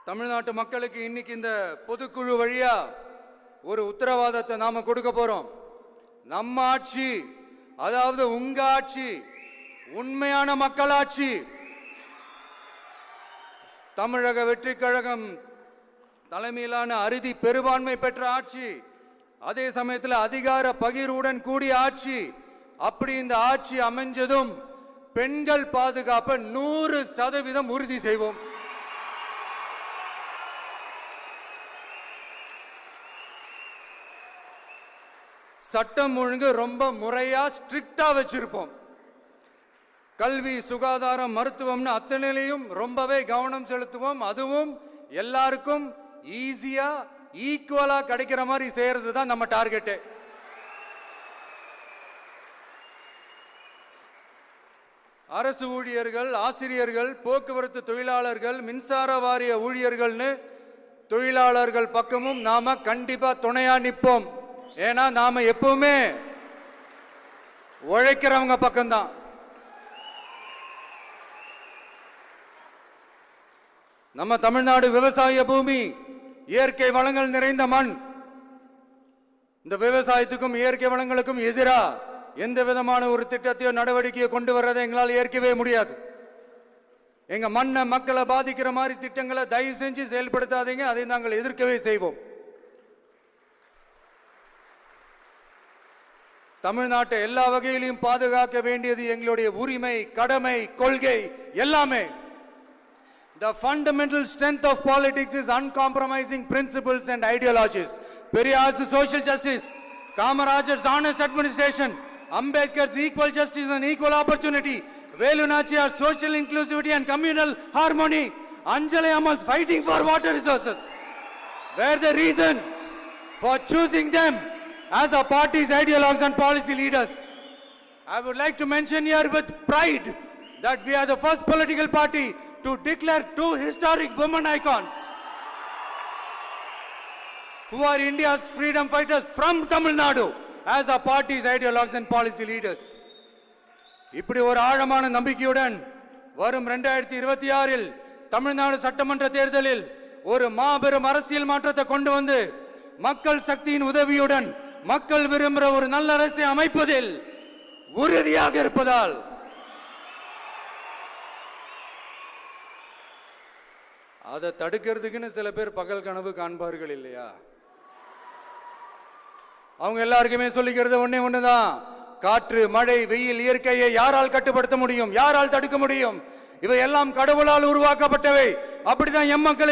தமிழ்நாட்டு மக்களுக்கு இன்னைக்கு இந்த பொதுக்குழு வழியா ஒரு உத்தரவாதத்தை நாம கொடுக்க போறோம். நம்ம ஆட்சி, அதாவது உங்க ஆட்சி, உண்மையான மக்களாட்சி. தமிழக வெற்றி கழகம் தலைமையிலான அறுதி பெரும்பான்மை பெற்ற ஆட்சி, அதே சமயத்தில் அதிகார பகிர்வுடன் கூடிய ஆட்சி. அப்படி இந்த ஆட்சி அமைஞ்சதும் பெண்கள் பாதுகாப்பை 100% உறுதி செய்வோம். சட்டம் ஒழுங்கு ரொம்ப முறையா ஸ்ட்ரிக்டா வச்சிருப்போம். கல்வி, சுகாதாரம், மருத்துவம்னு அத்தனையிலையும் ரொம்பவே கவனம் செலுத்துவோம். அதுவும் எல்லாருக்கும் ஈஸியா ஈக்குவலா கிடைக்கிற மாதிரி செய்யறது தான் நம்ம டார்கெட். அரசு ஊழியர்கள், ஆசிரியர்கள், போக்குவரத்து தொழிலாளர்கள், மின்சார வாரிய ஊழியர்கள்னு தொழிலாளர்கள் பக்கமும் நாம கண்டிப்பா துணையா நிற்போம். ஏன்னா நாம எப்பவுமே உழைக்கிறவங்க பக்கம்தான். நம்ம தமிழ்நாடு விவசாய பூமி, இயற்கை வளங்கள் நிறைந்த மண். இந்த விவசாயத்துக்கும் இயற்கை வளங்களுக்கும் எதிரா எந்த விதமான ஒரு திட்டத்தையோ நடவடிக்கையோ கொண்டு வர்றதை எங்களால் ஏற்கவே முடியாது. எங்க மண்ணை, மக்களை பாதிக்கிற மாதிரி திட்டங்களை தயவு செஞ்சு செயல்படுத்தாதீங்க. அதை நாங்கள் எதிர்க்கவே செய்வோம். தமிழ்நாட்டை எல்லா வகையிலும் பாதுகாக்க வேண்டியது எங்களுடைய உரிமை, கடமை, கொள்கை எல்லாமே. The fundamental strength of politics is uncompromising principles and ideologies. Periyar's social justice, Kamarajar's honest administration, Ambedkar's equal justice and equal opportunity, Velu Nachiyar's social inclusivity and communal harmony, Anjali Amal's fighting for water resources were the reasons for choosing them as our party's ideologues and policy leaders. I would like to mention here with pride that we are the first political party to declare two historic women icons who are India's freedom fighters from Tamil Nadu as our party's ideologues and policy leaders. இப்படி ஒரு ஆழமான நம்பிக்கையுடன் வரும் 2026 தமிழ்நாடு சட்டமன்ற தேர்தலில் ஒரு மாபெரும் அரசியல் மாற்றத்தை கொண்டு வந்து மக்கள் சக்தியின் உதவியுடன் மக்கள் விரும்புகிற ஒரு நல்ல அரசை அமைப்பதில் உறுதியாக இருப்பதால் அதை தடுக்கிறதுக்குன்னு சில பேர் பகல் கனவு காண்பார்கள் இல்லையா? அவங்க எல்லாருக்குமே சொல்லிக்கிறது ஒண்ணுதான். காற்று, மழை, வெயில், இயற்கையை யாரால் கட்டுப்படுத்த முடியும்? யாரால் தடுக்க முடியும்? இவை எல்லாம் கடவுளால் உருவாக்கப்பட்டவை. அப்படிதான் எம் மக்கள்